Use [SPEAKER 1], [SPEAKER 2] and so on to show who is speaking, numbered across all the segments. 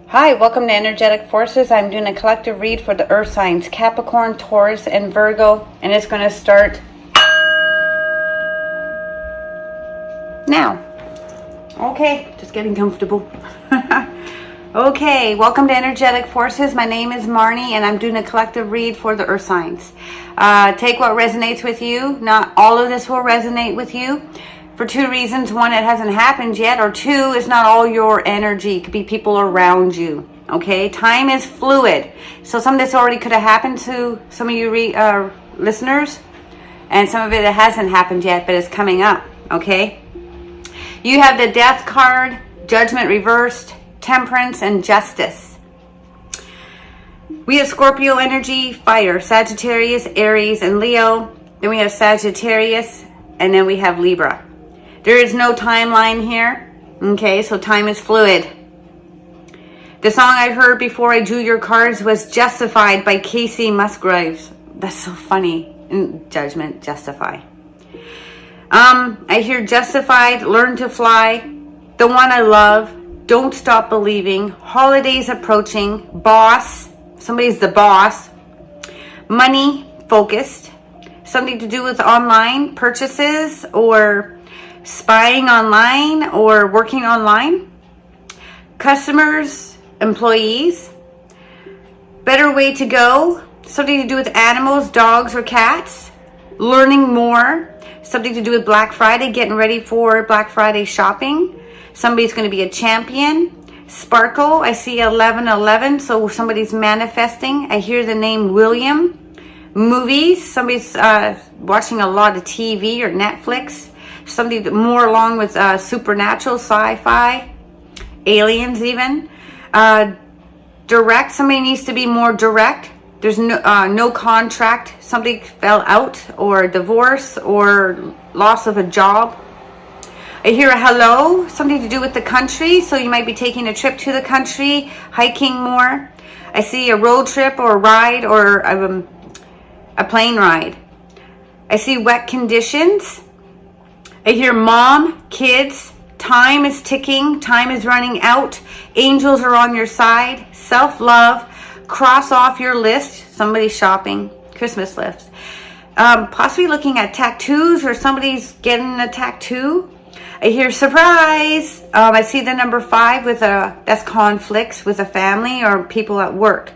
[SPEAKER 1] Hi, welcome to Energetic Forces. I'm doing a collective read for the earth signs, Capricorn, Taurus, and Virgo, and it's going to start now. Okay, just getting comfortable. Okay, welcome to Energetic Forces. My name is Marnie, and I'm doing a collective read for the earth signs. Take what resonates with you. Not all of this will resonate with you. For two reasons. One, it hasn't happened yet, or two, it's not all your energy. It could be people around you. Okay, time is fluid. So some of this already could have happened to some of you listeners, and some of it hasn't happened yet, but it's coming up. Okay, you have the Death card, Judgment reversed, Temperance, and Justice. We have Scorpio energy, fire, Sagittarius, Aries, and Leo. Then we have Sagittarius, and then we have Libra. There is no timeline here. Okay, so time is fluid. The song I heard before I drew your cards was Justified by Casey Musgraves. That's so funny. Judgment, justify. I hear Justified, Learn to Fly, The One I Love, Don't Stop Believing, Holidays Approaching, Boss, somebody's the boss, Money, Focused, something to do with online purchases or spying online or working online, customers, employees, better way to go, something to do with animals, dogs or cats, learning more, something to do with Black Friday, getting ready for Black Friday shopping, somebody's going to be a champion, sparkle, I see 1111, so somebody's manifesting. I hear the name William, movies, somebody's watching a lot of TV or Netflix, something more along with supernatural, sci-fi, aliens even. Direct, somebody needs to be more direct. There's no contract, something fell out, or divorce, or loss of a job. I hear a hello, something to do with the country, so you might be taking a trip to the country, hiking more. I see a road trip or a ride or a plane ride. I see wet conditions. I hear mom, kids, time is ticking, time is running out, angels are on your side, self-love, cross off your list, somebody's shopping, Christmas list. Possibly looking at tattoos, or somebody's getting a tattoo. I hear surprise. I see the number 5 with that's conflicts with a family or people at work.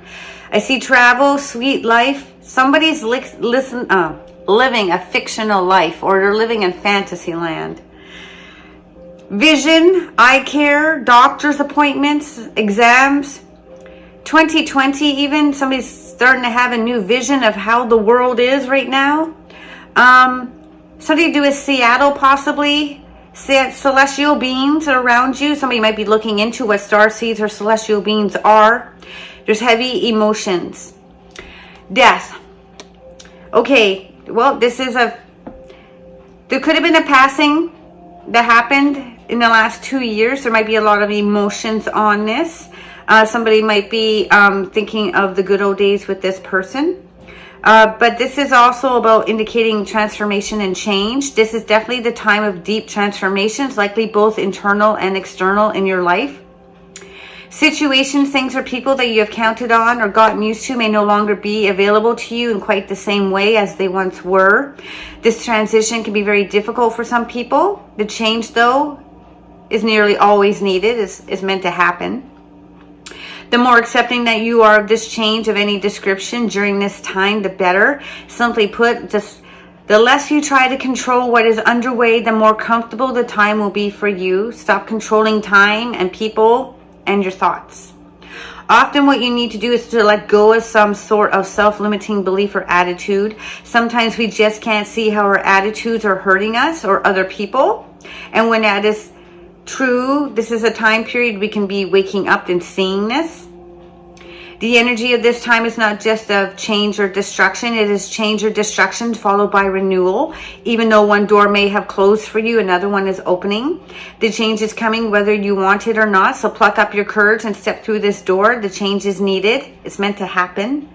[SPEAKER 1] I see travel, sweet life. Somebody's living a fictional life, or they're living in fantasy land. Vision, eye care, doctor's appointments, exams. 2020 even, somebody's starting to have a new vision of how the world is right now. Something to do with Seattle possibly. Celestial beings are around you. Somebody might be looking into what starseeds or celestial beings are. There's heavy emotions. Death. Okay, well, there could have been a passing that happened in the last 2 years. There might be a lot of emotions on this. Somebody might be thinking of the good old days with this person. But this is also about indicating transformation and change. This is definitely the time of deep transformations, likely both internal and external in your life. Situations, things, or people that you have counted on or gotten used to may no longer be available to you in quite the same way as they once were. This transition can be very difficult for some people. The change, though, is nearly always needed, is meant to happen. The more accepting that you are of this change of any description during this time, the better. Simply put, the less you try to control what is underway, the more comfortable the time will be for you. Stop controlling time and people and your thoughts. Often what you need to do is to let go of some sort of self-limiting belief or attitude. Sometimes we just can't see how our attitudes are hurting us or other people. And when that is true, this is a time period we can be waking up and seeing this. The energy of this time is not just of change or destruction. It is change or destruction followed by renewal. Even though one door may have closed for you, another one is opening. The change is coming whether you want it or not. So pluck up your courage and step through this door. The change is needed. It's meant to happen.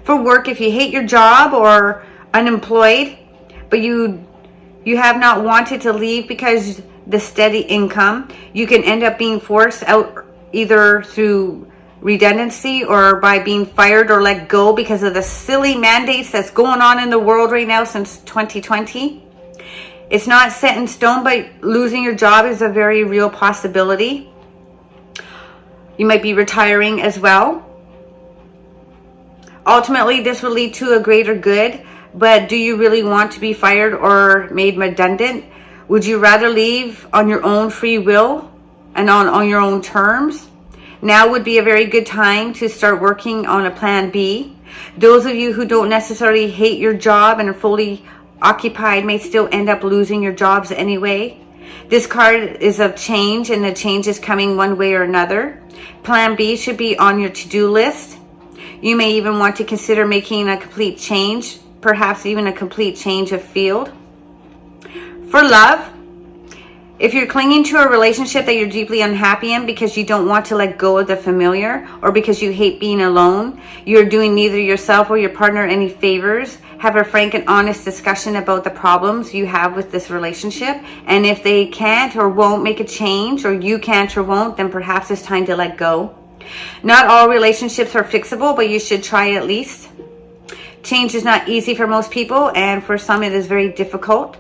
[SPEAKER 1] For work, if you hate your job or unemployed, but you have not wanted to leave because the steady income, you can end up being forced out either through redundancy or by being fired or let go because of the silly mandates that's going on in the world right now since 2020. It's not set in stone, but losing your job is a very real possibility. You might be retiring as well. Ultimately, this will lead to a greater good, but do you really want to be fired or made redundant? Would you rather leave on your own free will and on your own terms? Now would be a very good time to start working on a plan B. Those of you who don't necessarily hate your job and are fully occupied may still end up losing your jobs anyway. This card is of change, and the change is coming one way or another. Plan B should be on your to-do list. You may even want to consider making a complete change, perhaps even a complete change of field. For love, if you're clinging to a relationship that you're deeply unhappy in because you don't want to let go of the familiar, or because you hate being alone, you're doing neither yourself or your partner any favors. Have a frank and honest discussion about the problems you have with this relationship. And if they can't or won't make a change, or you can't or won't, then perhaps it's time to let go. Not all relationships are fixable, but you should try at least. Change is not easy for most people, and for some it is very difficult.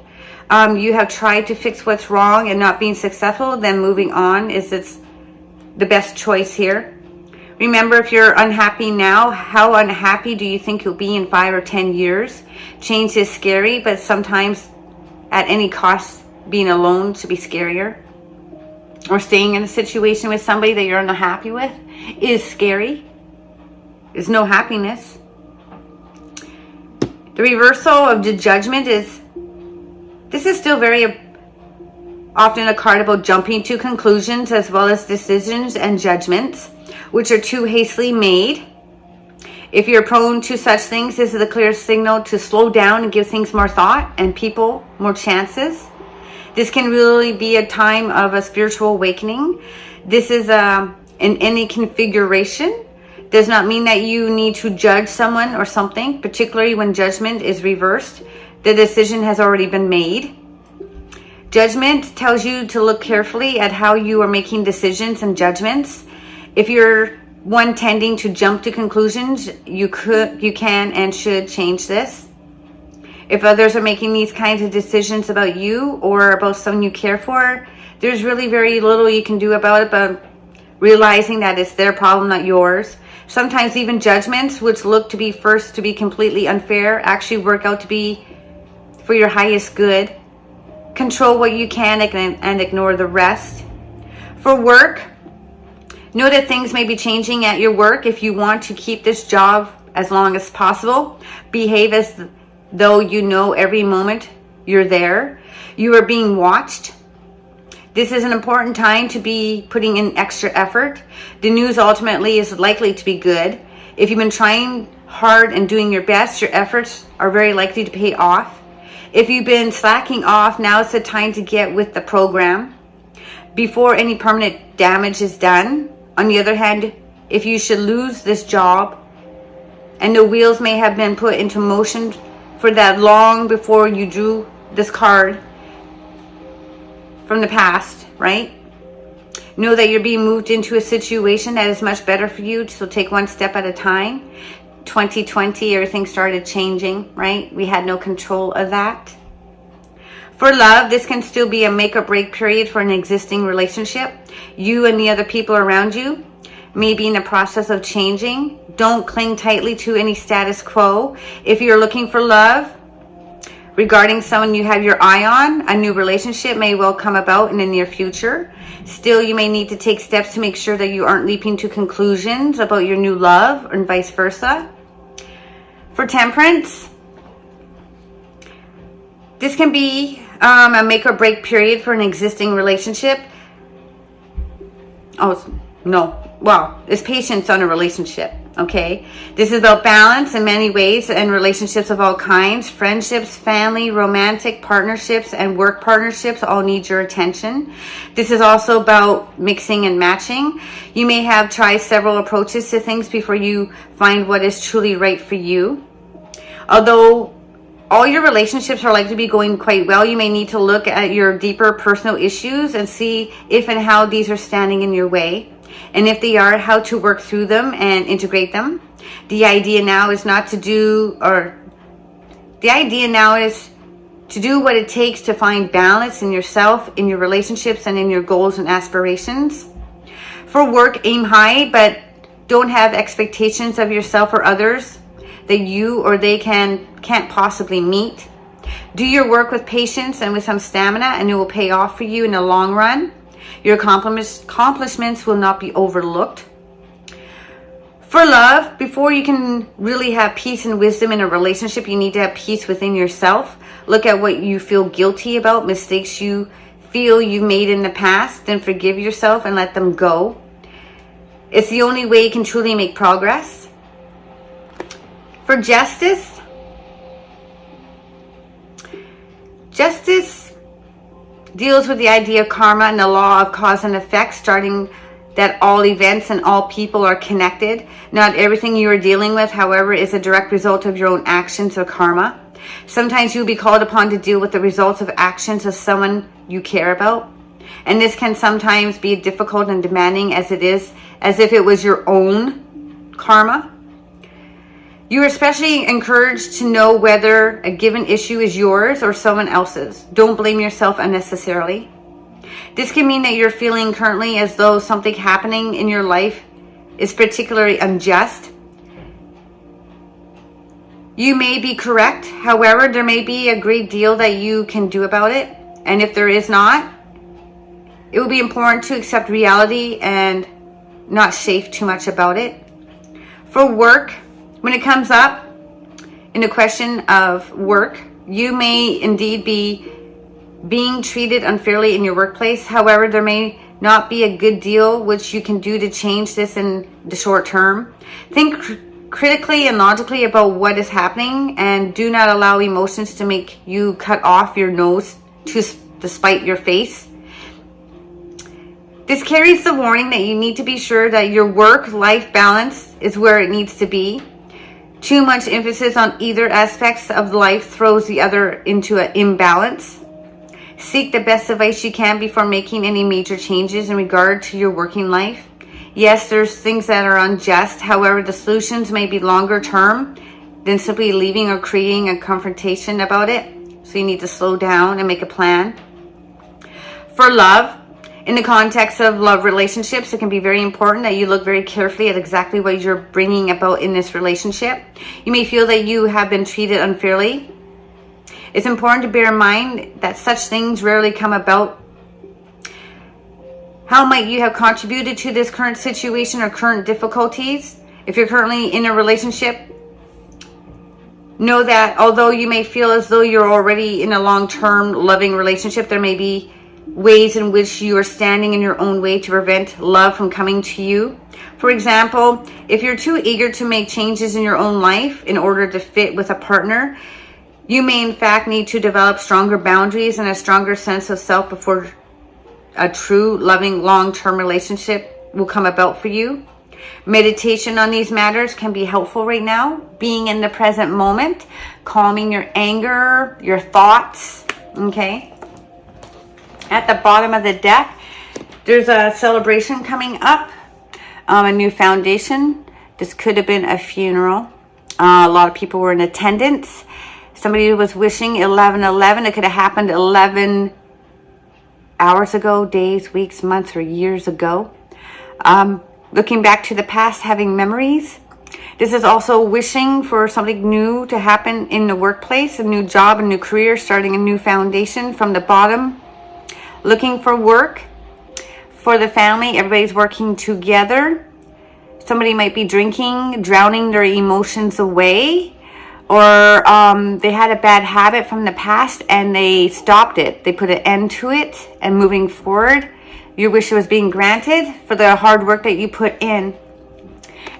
[SPEAKER 1] You have tried to fix what's wrong and not being successful, then moving on is the best choice here. Remember, if you're unhappy now, how unhappy do you think you'll be in 5 or 10 years? Change is scary, but sometimes at any cost, being alone should be scarier. Or staying in a situation with somebody that you're unhappy with is scary. There's no happiness. The reversal of the Judgment is, this is still very often a card about jumping to conclusions as well as decisions and judgments, which are too hastily made. If you're prone to such things, this is a clear signal to slow down and give things more thought and people more chances. This can really be a time of a spiritual awakening. This is in any configuration. Does not mean that you need to judge someone or something, particularly when judgment is reversed. The decision has already been made. Judgment tells you to look carefully at how you are making decisions and judgments. If you're one tending to jump to conclusions, you can and should change this. If others are making these kinds of decisions about you or about someone you care for, there's really very little you can do about it, but realizing that it's their problem, not yours. Sometimes even judgments, which look to be first to be completely unfair, actually work out to be for your highest good. Control what you can and ignore the rest. For work, know that things may be changing at your work. If you want to keep this job as long as possible, behave as though you know every moment you're there. You are being watched. This is an important time to be putting in extra effort. The news ultimately is likely to be good. If you've been trying hard and doing your best, your efforts are very likely to pay off. If you've been slacking off, now is the time to get with the program before any permanent damage is done. On the other hand, if you should lose this job, and the wheels may have been put into motion for that long before you drew this card from the past, right? Know that you're being moved into a situation that is much better for you, so take one step at a time. 2020, everything started changing, right? We had no control of that. For love, this can still be a make or break period for an existing relationship. You and the other people around you may be in the process of changing. Don't cling tightly to any status quo. If you're looking for love, regarding someone you have your eye on, a new relationship may well come about in the near future. Still, you may need to take steps to make sure that you aren't leaping to conclusions about your new love, and vice versa. For Temperance, this can be a make or break period for an existing relationship. It's patience on a relationship, okay? This is about balance in many ways and relationships of all kinds. Friendships, family, romantic partnerships, and work partnerships all need your attention. This is also about mixing and matching. You may have tried several approaches to things before you find what is truly right for you. Although all your relationships are likely to be going quite well, you may need to look at your deeper personal issues and see if and how these are standing in your way. And if they are, how to work through them and integrate them. The idea now is to do what it takes to find balance in yourself, in your relationships, and in your goals and aspirations. For work, aim high, but don't have expectations of yourself or others that you or they can't possibly meet. Do your work with patience and with some stamina, and it will pay off for you in the long run. Your accomplishments will not be overlooked. For love, before you can really have peace and wisdom in a relationship, you need to have peace within yourself. Look at what you feel guilty about, mistakes you feel you've made in the past, then forgive yourself and let them go. It's the only way you can truly make progress. For justice, justice deals with the idea of karma and the law of cause and effect, starting that all events and all people are connected. Not everything you are dealing with, however, is a direct result of your own actions or karma. Sometimes you'll be called upon to deal with the results of actions of someone you care about. And this can sometimes be difficult and demanding, as if it was your own karma. You are especially encouraged to know whether a given issue is yours or someone else's. Don't blame yourself unnecessarily. This can mean that you're feeling currently as though something happening in your life is particularly unjust. You may be correct. However, there may be a great deal that you can do about it. And if there is not, it will be important to accept reality and not chafe too much about it. For work, when it comes up in a question of work, you may indeed be being treated unfairly in your workplace. However, there may not be a good deal which you can do to change this in the short term. Think critically and logically about what is happening, and do not allow emotions to make you cut off your nose to spite your face. This carries the warning that you need to be sure that your work-life balance is where it needs to be. Too much emphasis on either aspects of life throws the other into an imbalance. Seek the best advice you can before making any major changes in regard to your working life. Yes, there's things that are unjust. However, the solutions may be longer term than simply leaving or creating a confrontation about it. So you need to slow down and make a plan. For love, in the context of love relationships, it can be very important that you look very carefully at exactly what you're bringing about in this relationship. You may feel that you have been treated unfairly. It's important to bear in mind that such things rarely come about. How might you have contributed to this current situation or current difficulties? If you're currently in a relationship, know that although you may feel as though you're already in a long-term loving relationship, there may be ways in which you are standing in your own way to prevent love from coming to you. For example, if you're too eager to make changes in your own life in order to fit with a partner, you may in fact need to develop stronger boundaries and a stronger sense of self before a true, loving, long-term relationship will come about for you. Meditation on these matters can be helpful right now. Being in the present moment, calming your anger, your thoughts, okay? At the bottom of the deck, there's a celebration coming up, a new foundation. This could have been a funeral. A lot of people were in attendance. Somebody was wishing 11/11. It could have happened 11 hours ago, days, weeks, months, or years ago. Looking back to the past, having memories. This is also wishing for something new to happen in the workplace, a new job, a new career, starting a new foundation from the bottom. Looking for work. For the family, everybody's working together. Somebody might be drinking, drowning their emotions away. Or they had a bad habit from the past and they stopped it. They put an end to it and moving forward. Your wish was being granted for the hard work that you put in.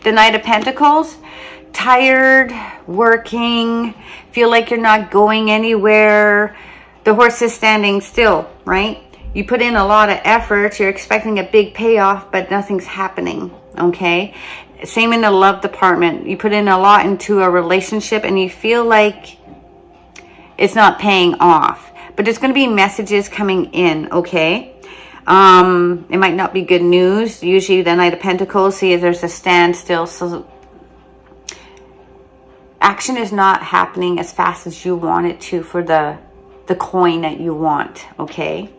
[SPEAKER 1] The Knight of Pentacles. Tired, working, feel like you're not going anywhere. The horse is standing still, right? You put in a lot of effort. You're expecting a big payoff, but nothing's happening, okay? Same in the love department. You put in a lot into a relationship and you feel like it's not paying off. But there's going to be messages coming in, okay? It might not be good news. Usually the Knight of Pentacles, see, there's a standstill. So action is not happening as fast as you want it to for the coin that you want, okay?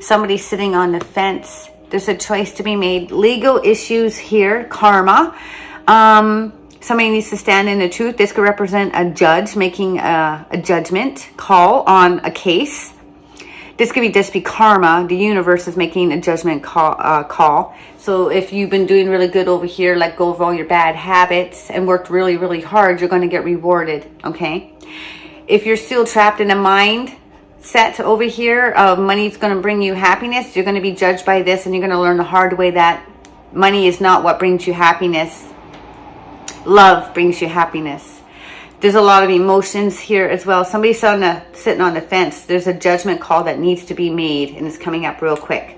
[SPEAKER 1] Somebody's sitting on the fence. There's a choice to be made. Legal issues here, karma. Somebody needs to stand in the truth. This could represent a judge making a judgment call on a case. This could just be karma. The universe is making a judgment call. So if you've been doing really good over here, let go of all your bad habits and worked really, really hard, you're going to get rewarded, okay? If you're still trapped in a mind set over here of money's going to bring you happiness, you're going to be judged by this, and you're going to learn the hard way that money is not what brings you happiness. Love brings you happiness. There's a lot of emotions here as well. Somebody's sitting on the fence. There's a judgment call that needs to be made, and it's coming up real quick.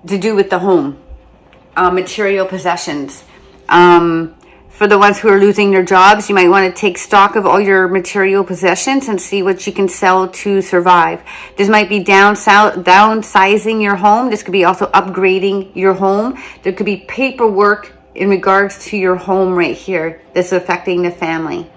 [SPEAKER 1] To do with the home, material possessions. For the ones who are losing their jobs, you might want to take stock of all your material possessions and see what you can sell to survive. This might be downsizing your home. This could be also upgrading your home. There could be paperwork in regards to your home right here that's affecting the family.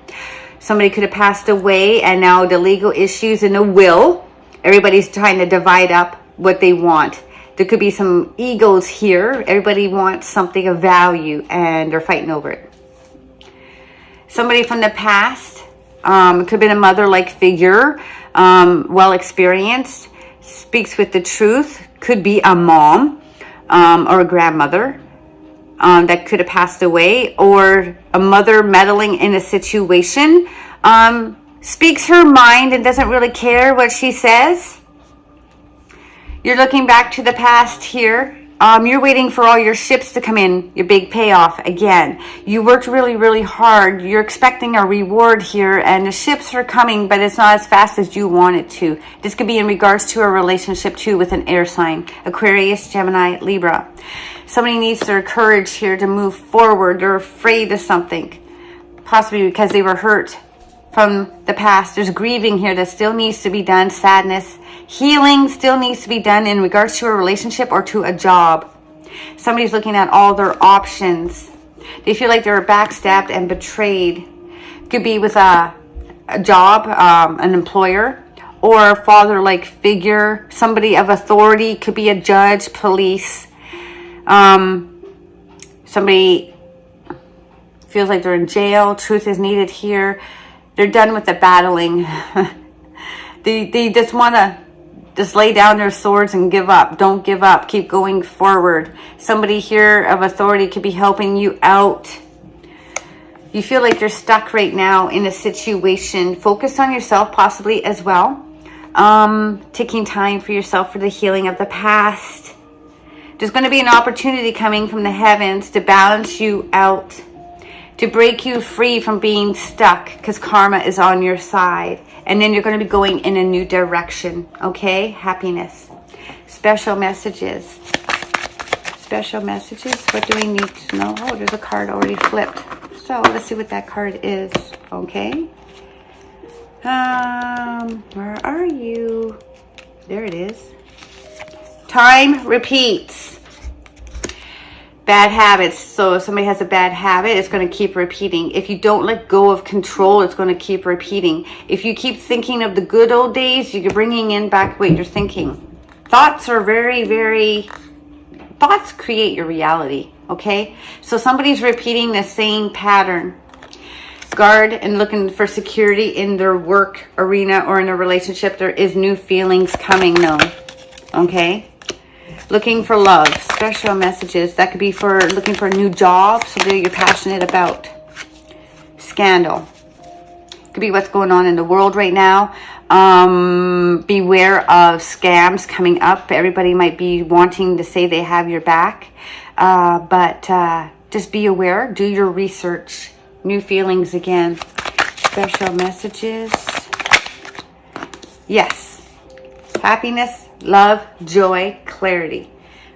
[SPEAKER 1] Somebody could have passed away, and now the legal issues in the will, everybody's trying to divide up what they want. There could be some egos here. Everybody wants something of value, and they're fighting over it. Somebody from the past, it could have been a mother-like figure, well experienced, speaks with the truth, could be a mom or a grandmother that could have passed away, or a mother meddling in a situation, speaks her mind and doesn't really care what she says. You're looking back to the past here. You're waiting for all your ships to come in, your big payoff again. You worked really, really hard. You're expecting a reward here, and the ships are coming, but it's not as fast as you want it to. This could be in regards to a relationship too with an air sign, Aquarius, Gemini, Libra. Somebody needs their courage here to move forward. They're afraid of something, possibly because they were hurt from the past. There's grieving here that still needs to be done, sadness. Healing still needs to be done in regards to a relationship or to a job. Somebody's looking at all their options. They feel like they were backstabbed and betrayed. Could be with a job, an employer, or a father-like figure. Somebody of authority. Could be a judge, police. Somebody feels like they're in jail. Truth is needed here. They're done with the battling. They just want to just lay down their swords and give up. Don't give up. Keep going forward. Somebody here of authority could be helping you out. You feel like you're stuck right now in a situation. Focus on yourself possibly as well. Taking time for yourself for the healing of the past. There's going to be an opportunity coming from the heavens to balance you out, to break you free from being stuck, because karma is on your side. And then you're going to be going in a new direction. Okay? Happiness. Special messages. Special messages. What do we need to know? Oh, there's a card already flipped. So let's see what that card is. Okay? Where are you? There it is. Time repeats. Bad habits. So if somebody has a bad habit, it's going to keep repeating. If you don't let go of control, it's going to keep repeating. If you keep thinking of the good old days, you're bringing in back what you're thinking. Thoughts are very, very... Thoughts create your reality, okay? So somebody's repeating the same pattern. Guard and looking for security in their work arena or in a relationship. There is new feelings coming though, okay? Looking for love, special messages. That could be for looking for a new job, something you're passionate about. Scandal. Could be what's going on in the world right now. Beware of scams coming up. Everybody might be wanting to say they have your back. But just be aware. Do your research. New feelings again. Special messages. Yes. Happiness, love, joy, clarity.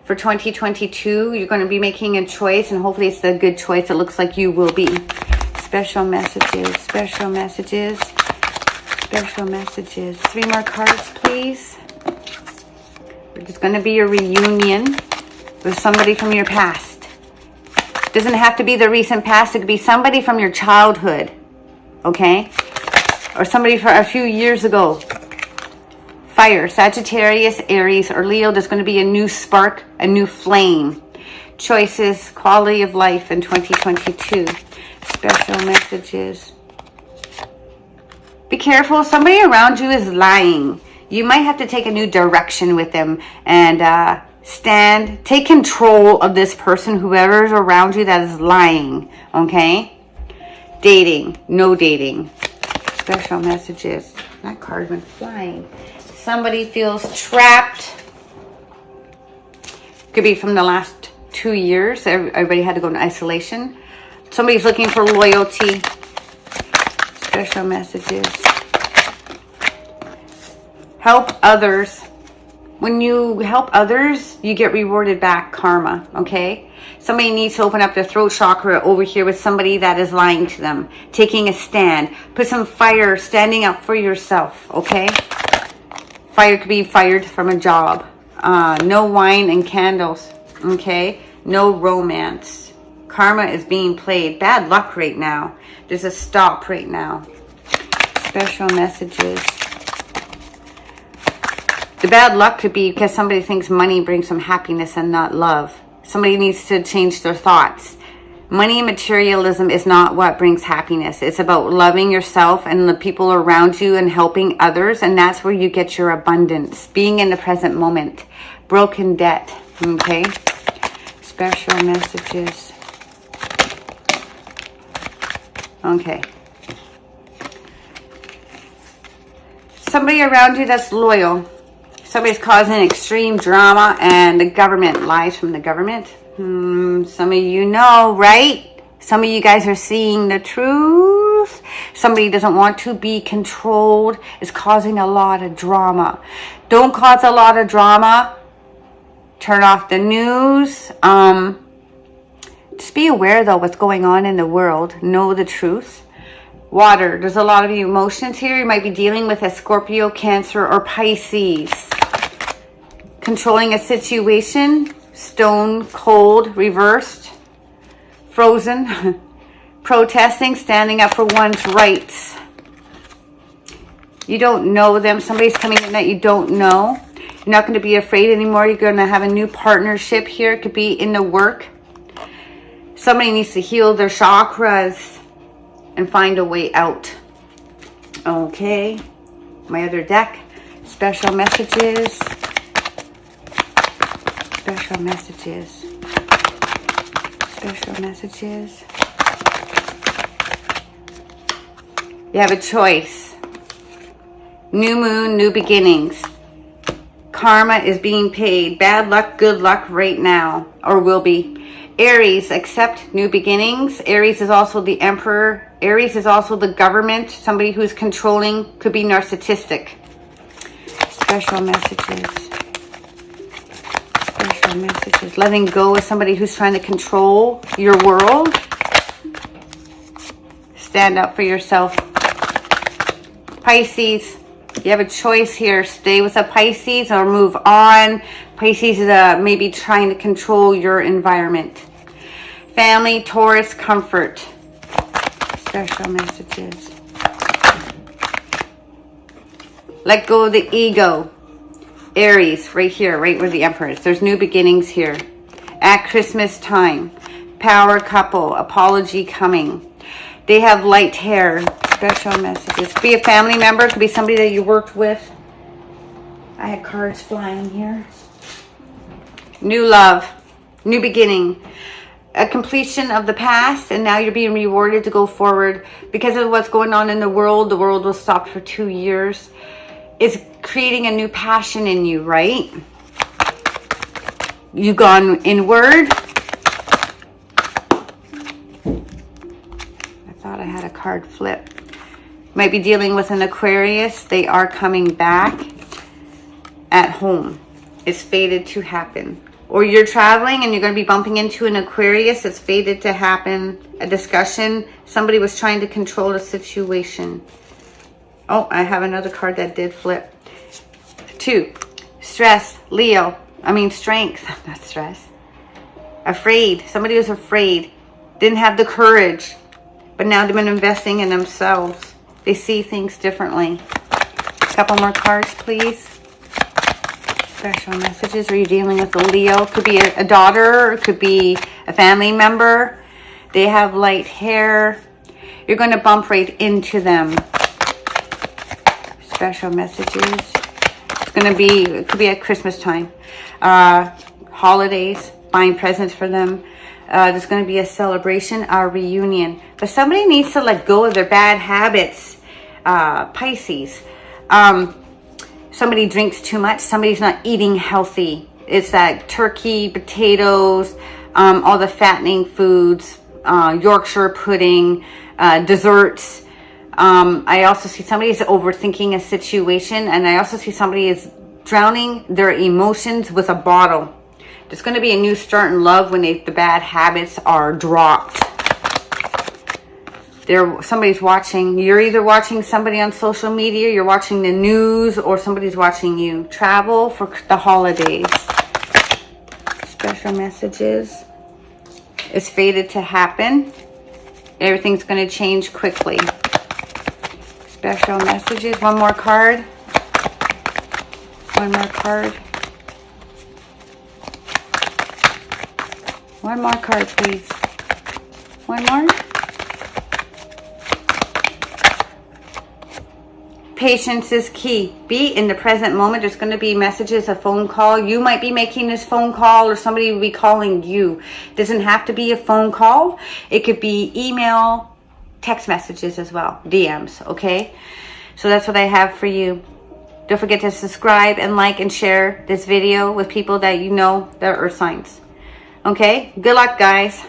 [SPEAKER 1] For 2022, you're going to be making a choice, and hopefully it's a good choice. It looks like you will be. Special messages, special messages, special messages. 3 more cards, please. There's going to be a reunion with somebody from your past. Doesn't have to be the recent past. It could be somebody from your childhood. Okay? Or somebody for a few years ago. Fire, Sagittarius, Aries, or Leo. There's going to be a new spark, a new flame. Choices, quality of life in 2022. Special messages. Be careful. Somebody around you is lying. You might have to take a new direction with them and take control of this person, whoever is around you that is lying. Okay? Dating. No dating. Special messages. That card went flying. Somebody feels trapped. Could be from the last 2 years. Everybody had to go into isolation. Somebody's looking for loyalty. Special messages. Help others. When you help others, you get rewarded back. Karma. Okay? Somebody needs to open up their throat chakra over here with somebody that is lying to them. Taking a stand. Put some fire. Standing up for yourself. Okay? Fire could be fired from a job. No wine and candles. Okay? No romance. Karma is being played. Bad luck right now. There's a stop right now. Special messages. The bad luck could be because somebody thinks money brings them happiness and not love. Somebody needs to change their thoughts. Money and materialism is not what brings happiness. It's about loving yourself and the people around you and helping others. And that's where you get your abundance. Being in the present moment. Broken debt. Okay? Special messages. Okay. Somebody around you that's loyal. Somebody's causing extreme drama and the government lies from the government. Some of you know, right? Some of you guys are seeing the truth. Somebody doesn't want to be controlled. Is causing a lot of drama. Don't cause a lot of drama. Turn off the news. Just be aware though what's going on in the world. Know the truth. Water. There's a lot of emotions here. You might be dealing with a Scorpio, Cancer, or Pisces. Controlling a situation. Stone cold, reversed, frozen. Protesting, standing up for one's rights. You don't know them. Somebody's coming in that you don't know. You're not going to be afraid anymore. You're going to have a new partnership here. It could be in the work. Somebody needs to heal their chakras and find a way out. Okay. My other deck. Special messages. Special messages. Special messages. You have a choice. New moon, new beginnings. Karma is being paid. Bad luck, good luck right now. Or will be. Aries, accept new beginnings. Aries is also the emperor. Aries is also the government. Somebody who's controlling, could be narcissistic. Special messages. Special messages. Letting go of somebody who's trying to control your world. Stand up for yourself. Pisces, you have a choice here. Stay with a Pisces or move on. Pisces is maybe trying to control your environment. Family, Taurus, comfort. Special messages. Let go of the ego. Aries, right here, right where the Emperor is. There's new beginnings here. At Christmas time. Power couple. Apology coming. They have light hair. Special messages. Be a family member. Could be somebody that you worked with. I had cards flying here. New love. New beginning. A completion of the past, and now you're being rewarded to go forward. Because of what's going on in the world was stopped for 2 years. It's creating a new passion in you, right? You've gone inward. I thought I had a card flip. Might be dealing with an Aquarius. They are coming back at home. It's fated to happen. Or you're traveling and you're going to be bumping into an Aquarius. It's fated to happen. A discussion. Somebody was trying to control a situation. Oh, I have another card that did flip. 2. Stress, Leo. Strength, not stress. Afraid. Somebody was afraid. Didn't have the courage. But now they've been investing in themselves. They see things differently. A couple more cards, please. Special messages. Are you dealing with a Leo? Could be a daughter. It could be a family member. They have light hair. You're going to bump right into them. Special messages. It could be at Christmas time. Holidays. Buying presents for them. There's going to be a celebration, a reunion. But somebody needs to let go of their bad habits. Pisces. Somebody drinks too much. Somebody's not eating healthy. It's that turkey, potatoes, all the fattening foods, Yorkshire pudding, desserts. I also see somebody is overthinking a situation. And I also see somebody is drowning their emotions with a bottle. There's going to be a new start in love when the bad habits are dropped. Somebody's watching. You're either watching somebody on social media, you're watching the news, or somebody's watching you. Travel for the holidays. Special messages. It's fated to happen. Everything's going to change quickly. Special messages. One more card. One more card. One more card, please. One more. Patience is key. Be in the present moment. There's going to be messages, a phone call. You might be making this phone call, or somebody will be calling you. It doesn't have to be a phone call. It could be email, text messages as well. DMs, okay? So that's what I have for you. Don't forget to subscribe and like and share this video with people that you know that are earth signs. Okay? Good luck, guys.